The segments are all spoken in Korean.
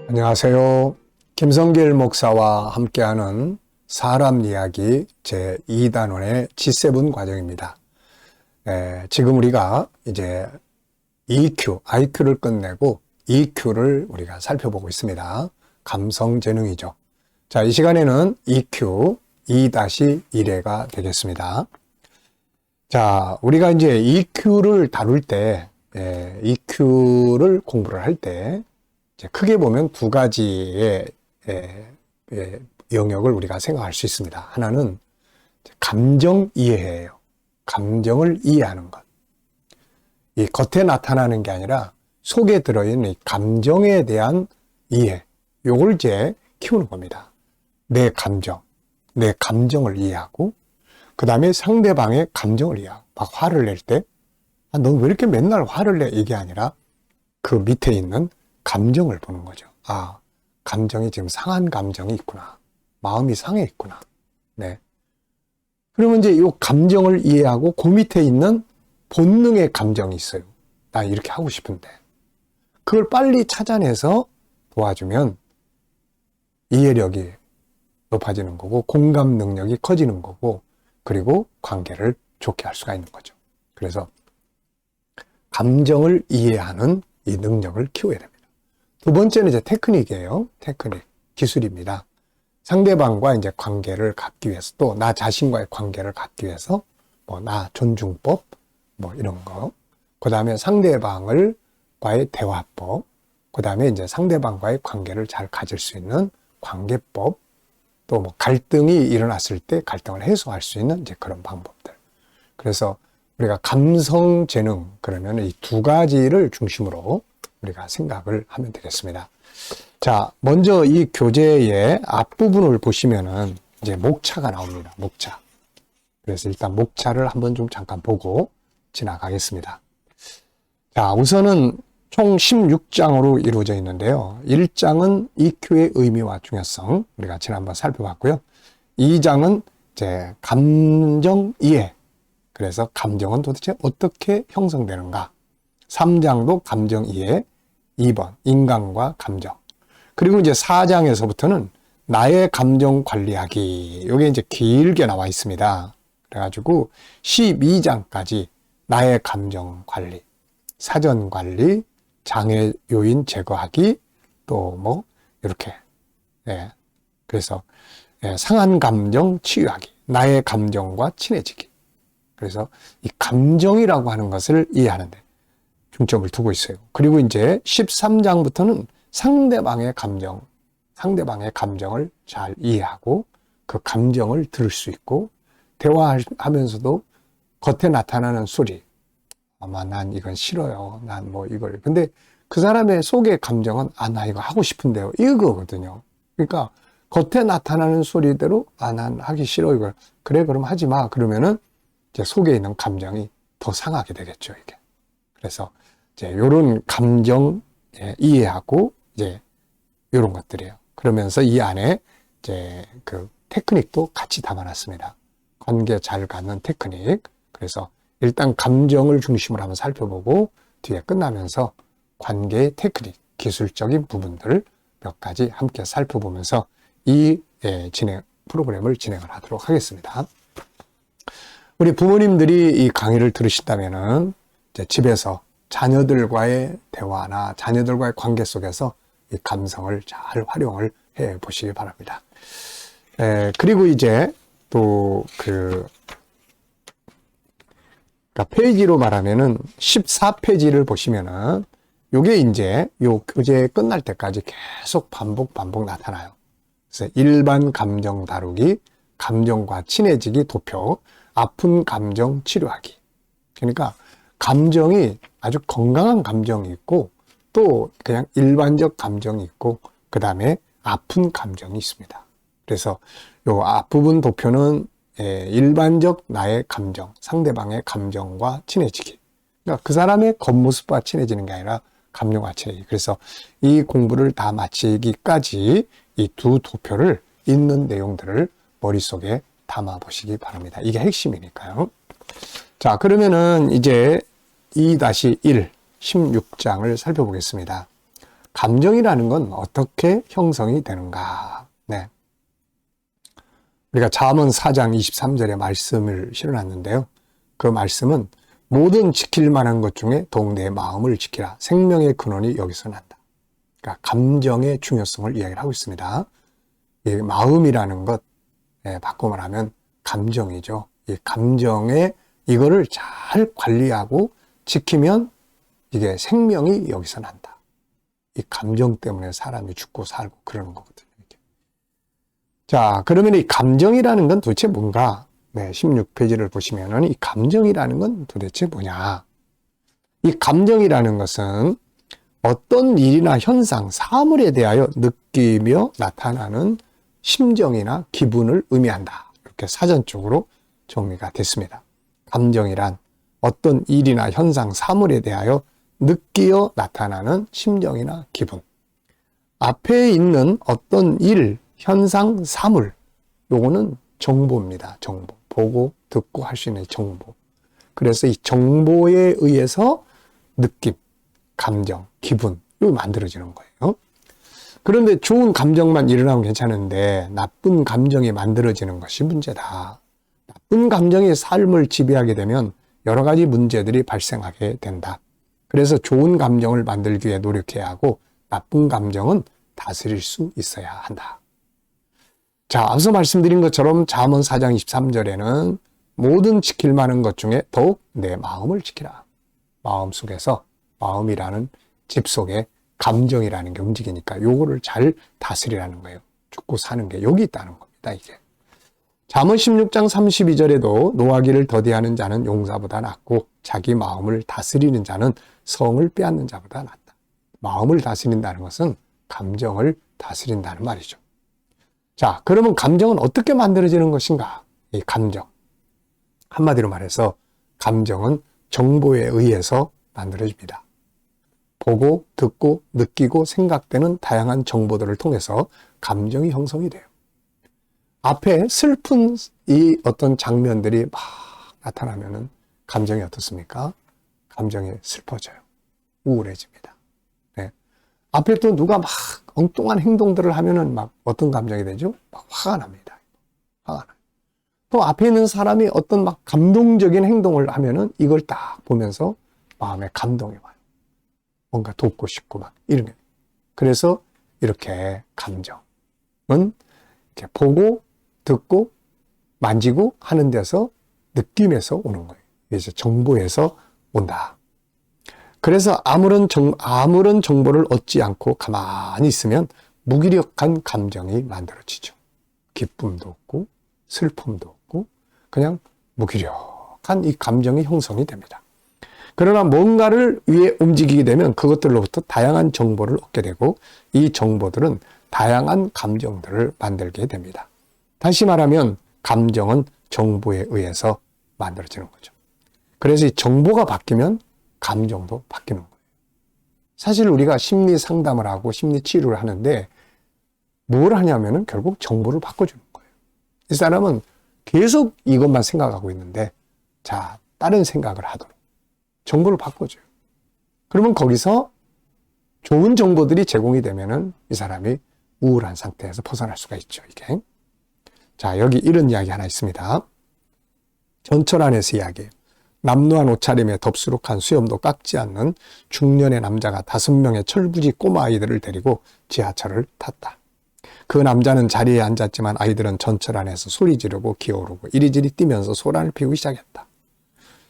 안녕하세요. 김성길 목사와 함께하는 사람 이야기 제2단원의 G7 과정입니다. 지금 우리가 이제 EQ, IQ를 끝내고 EQ를 우리가 살펴보고 있습니다. 감성 재능이죠. 자, 이 시간에는 EQ 2-1회가 되겠습니다. 자, 우리가 이제 EQ를 다룰 때, EQ를 공부를 할 때, 크게 보면 두 가지의 영역을 우리가 생각할 수 있습니다. 하나는 감정 이해예요. 감정을 이해하는 것. 이 겉에 나타나는 게 아니라 속에 들어있는 이 감정에 대한 이해. 요걸 이제 키우는 겁니다. 내 감정을 이해하고, 그 다음에 상대방의 감정을 이해하고, 막 화를 낼 때, 넌 왜 이렇게 맨날 화를 내? 이게 아니라 그 밑에 있는 감정을 보는 거죠. 감정이 지금 상한 감정이 있구나. 마음이 상해 있구나. 네. 그러면 이제 이 감정을 이해하고 그 밑에 있는 본능의 감정이 있어요. 나 이렇게 하고 싶은데. 그걸 빨리 찾아내서 도와주면 이해력이 높아지는 거고, 공감 능력이 커지는 거고, 그리고 관계를 좋게 할 수가 있는 거죠. 그래서 감정을 이해하는 이 능력을 키워야 됩니다. 두 번째는 이제 테크닉이에요. 테크닉, 기술입니다. 상대방과 이제 관계를 갖기 위해서, 또 나 자신과의 관계를 갖기 위해서, 나 존중법, 이런 거. 그 다음에 상대방과의 대화법. 그 다음에 이제 상대방과의 관계를 잘 가질 수 있는 관계법. 또 갈등이 일어났을 때 갈등을 해소할 수 있는 이제 그런 방법들. 그래서 우리가 감성 재능, 그러면 이 두 가지를 중심으로 우리가 생각을 하면 되겠습니다. 자, 먼저 이 교재의 앞부분을 보시면은 이제 목차가 나옵니다. 목차. 그래서 일단 목차를 한번 좀 잠깐 보고 지나가겠습니다. 자, 우선은 총 16장으로 이루어져 있는데요. 1장은 EQ의 의미와 중요성, 우리가 지난번 살펴봤고요. 2장은 이제 감정 이해. 그래서 감정은 도대체 어떻게 형성되는가? 3장도 감정 이해, 2번 인간과 감정. 그리고 이제 4장에서부터는 나의 감정 관리하기. 이게 이제 길게 나와 있습니다. 그래가지고 12장까지 나의 감정 관리, 사전 관리, 장애 요인 제거하기, 또 이렇게. 그래서 상한 감정 치유하기, 나의 감정과 친해지기. 그래서 이 감정이라고 하는 것을 이해하는데 중점을 두고 있어요. 그리고 이제 13장부터는 상대방의 감정을 잘 이해하고 그 감정을 들을 수 있고, 대화하면서도 겉에 나타나는 소리, 아마 난 이건 싫어요. 난 이걸. 근데 그 사람의 속의 감정은 나 이거 하고 싶은데요. 이거거든요. 그러니까 겉에 나타나는 소리대로 난 하기 싫어 이걸. 그래, 그럼 하지 마. 그러면은 이제 속에 있는 감정이 더 상하게 되겠죠, 이게. 그래서 이제 요런 감정 이해하고 이제 요런 것들이에요. 그러면서 이 안에 이제 그 테크닉도 같이 담아놨습니다. 관계 잘 갖는 테크닉. 그래서 일단 감정을 중심으로 한번 살펴보고 뒤에 끝나면서 관계의 테크닉, 기술적인 부분들 몇 가지 함께 살펴보면서 이 프로그램을 진행을 하도록 하겠습니다. 우리 부모님들이 이 강의를 들으신다면은 이제 집에서 자녀들과의 대화나 자녀들과의 관계 속에서 이 감성을 잘 활용을 해 보시기 바랍니다. 그리고 이제 또 그러니까 페이지로 말하면은 14페이지를 보시면은 요게 이제 요 교재 끝날 때까지 계속 반복 나타나요. 그래서 일반 감정 다루기, 감정과 친해지기 도표, 아픈 감정 치료하기. 그러니까 감정이 아주 건강한 감정이 있고, 또 그냥 일반적 감정이 있고, 그 다음에 아픈 감정이 있습니다. 그래서 요 앞부분 도표는 일반적 나의 감정, 상대방의 감정과 친해지기. 그러니까 그 사람의 겉모습과 친해지는 게 아니라 감정과 친해지기. 그래서 이 공부를 다 마치기까지 이 두 도표를 있는 내용들을 머릿속에 담아 보시기 바랍니다. 이게 핵심이니까요. 자, 그러면은 이제 2-1, 16장을 살펴보겠습니다. 감정이라는 건 어떻게 형성이 되는가? 네. 우리가 잠언 4장 23절의 말씀을 실어놨는데요. 그 말씀은 모든 지킬 만한 것 중에 더욱 내 마음을 지키라. 생명의 근원이 여기서 난다. 그러니까 감정의 중요성을 이야기를 하고 있습니다. 이 마음이라는 것, 바꿔 말하면 감정이죠. 이 감정에 이거를 잘 관리하고 지키면 이게 생명이 여기서 난다. 이 감정 때문에 사람이 죽고 살고 그러는 거거든요. 자, 그러면 이 감정이라는 건 도대체 뭔가? 네, 16페이지를 보시면은 이 감정이라는 건 도대체 뭐냐? 이 감정이라는 것은 어떤 일이나 현상, 사물에 대하여 느끼며 나타나는 심정이나 기분을 의미한다. 이렇게 사전적으로 정리가 됐습니다. 감정이란 어떤 일이나 현상, 사물에 대하여 느끼어 나타나는 심정이나 기분. 앞에 있는 어떤 일, 현상, 사물, 요거는 정보입니다. 정보. 보고, 듣고 할 수 있는 정보. 그래서 이 정보에 의해서 느낌, 감정, 기분, 이거 만들어지는 거예요. 그런데 좋은 감정만 일어나면 괜찮은데 나쁜 감정이 만들어지는 것이 문제다. 나쁜 감정이 삶을 지배하게 되면 여러 가지 문제들이 발생하게 된다. 그래서 좋은 감정을 만들기 위해 노력해야 하고 나쁜 감정은 다스릴 수 있어야 한다. 자, 앞서 말씀드린 것처럼 잠언 4장 23절에는 모든 지킬 만한 것 중에 더욱 내 마음을 지키라. 마음 속에서 마음이라는 집 속에 감정이라는 게 움직이니까 요거를 잘 다스리라는 거예요. 죽고 사는 게 여기 있다는 겁니다, 이게. 잠언 16장 32절에도 노하기를 더디하는 자는 용사보다 낫고 자기 마음을 다스리는 자는 성을 빼앗는 자보다 낫다. 마음을 다스린다는 것은 감정을 다스린다는 말이죠. 자, 그러면 감정은 어떻게 만들어지는 것인가? 이 감정. 한마디로 말해서 감정은 정보에 의해서 만들어집니다. 보고, 듣고, 느끼고, 생각되는 다양한 정보들을 통해서 감정이 형성이 돼요. 앞에 슬픈 이 어떤 장면들이 막 나타나면은 감정이 어떻습니까? 감정이 슬퍼져요. 우울해집니다. 네. 앞에 또 누가 막 엉뚱한 행동들을 하면은 막 어떤 감정이 되죠? 막 화가 납니다. 화가 나요. 또 앞에 있는 사람이 어떤 막 감동적인 행동을 하면은 이걸 딱 보면서 마음에 감동이 와요. 뭔가 돕고 싶고 막 이런 게. 그래서 이렇게 감정은 이렇게 보고 듣고 만지고 하는 데서 느낌에서 오는 거예요. 그래서 정보에서 온다. 그래서 아무런 정보를 얻지 않고 가만히 있으면 무기력한 감정이 만들어지죠. 기쁨도 없고 슬픔도 없고 그냥 무기력한 이 감정이 형성이 됩니다. 그러나 뭔가를 위해 움직이게 되면 그것들로부터 다양한 정보를 얻게 되고 이 정보들은 다양한 감정들을 만들게 됩니다. 다시 말하면 감정은 정보에 의해서 만들어지는 거죠. 그래서 이 정보가 바뀌면 감정도 바뀌는 거예요. 사실 우리가 심리 상담을 하고 심리 치료를 하는데 뭘 하냐면은 결국 정보를 바꿔주는 거예요. 이 사람은 계속 이것만 생각하고 있는데 자, 다른 생각을 하도록 정보를 바꿔줘요. 그러면 거기서 좋은 정보들이 제공이 되면은 이 사람이 우울한 상태에서 벗어날 수가 있죠, 이게. 자, 여기 이런 이야기 하나 있습니다. 전철안에서 이야기해요. 남루한 옷차림에 덥수룩한 수염도 깎지 않는 중년의 남자가 5명의 철부지 꼬마 아이들을 데리고 지하철을 탔다. 그 남자는 자리에 앉았지만 아이들은 전철 안에서 소리 지르고 기어오르고 이리저리 뛰면서 소란을 피우기 시작했다.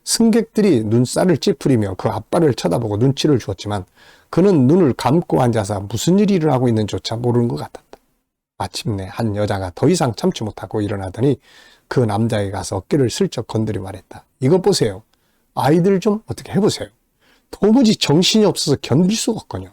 승객들이 눈살을 찌푸리며 그 아빠를 쳐다보고 눈치를 주었지만 그는 눈을 감고 앉아서 무슨 일이 일어나고 있는지조차 모르는 것 같았다. 마침내 한 여자가 더 이상 참지 못하고 일어나더니 그 남자에게 가서 어깨를 슬쩍 건드려 말했다. 이것 보세요. 아이들 좀 어떻게 해보세요. 도무지 정신이 없어서 견딜 수가 없거든요.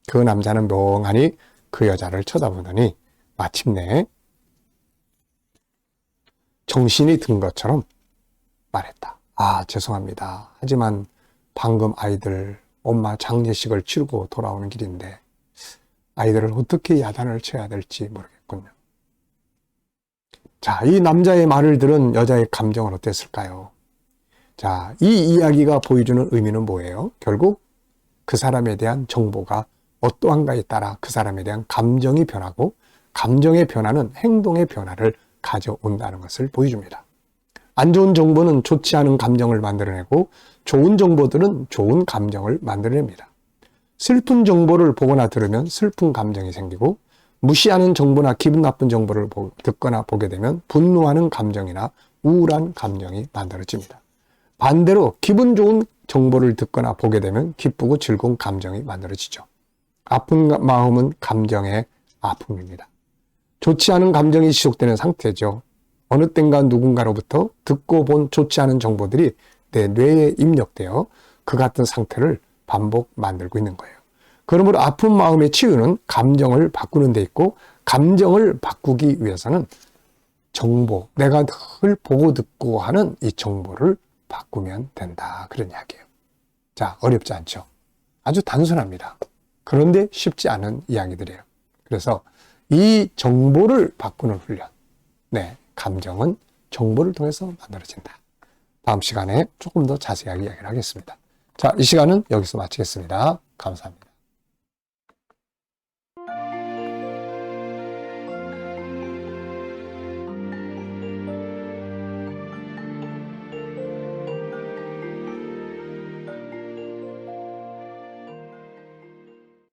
그 남자는 멍하니 그 여자를 쳐다보더니 마침내 정신이 든 것처럼 말했다. 아, 죄송합니다. 하지만 방금 아이들 엄마 장례식을 치르고 돌아오는 길인데 아이들을 어떻게 야단을 쳐야 될지 모르겠군요. 자, 이 남자의 말을 들은 여자의 감정은 어땠을까요? 자, 이 이야기가 보여주는 의미는 뭐예요? 결국 그 사람에 대한 정보가 어떠한가에 따라 그 사람에 대한 감정이 변하고 감정의 변화는 행동의 변화를 가져온다는 것을 보여줍니다. 안 좋은 정보는 좋지 않은 감정을 만들어내고 좋은 정보들은 좋은 감정을 만들어냅니다. 슬픈 정보를 보거나 들으면 슬픈 감정이 생기고 무시하는 정보나 기분 나쁜 정보를 듣거나 보게 되면 분노하는 감정이나 우울한 감정이 만들어집니다. 반대로 기분 좋은 정보를 듣거나 보게 되면 기쁘고 즐거운 감정이 만들어지죠. 아픈 마음은 감정의 아픔입니다. 좋지 않은 감정이 지속되는 상태죠. 어느 땐가 누군가로부터 듣고 본 좋지 않은 정보들이 내 뇌에 입력되어 그 같은 상태를 반복 만들고 있는 거예요. 그러므로 아픈 마음의 치유는 감정을 바꾸는 데 있고, 감정을 바꾸기 위해서는 정보, 내가 늘 보고 듣고 하는 이 정보를 바꾸면 된다. 그런 이야기예요. 자, 어렵지 않죠? 아주 단순합니다. 그런데 쉽지 않은 이야기들이에요. 그래서 이 정보를 바꾸는 훈련, 네, 감정은 정보를 통해서 만들어진다. 다음 시간에 조금 더 자세하게 이야기를 하겠습니다. 자, 이 시간은 여기서 마치겠습니다. 감사합니다.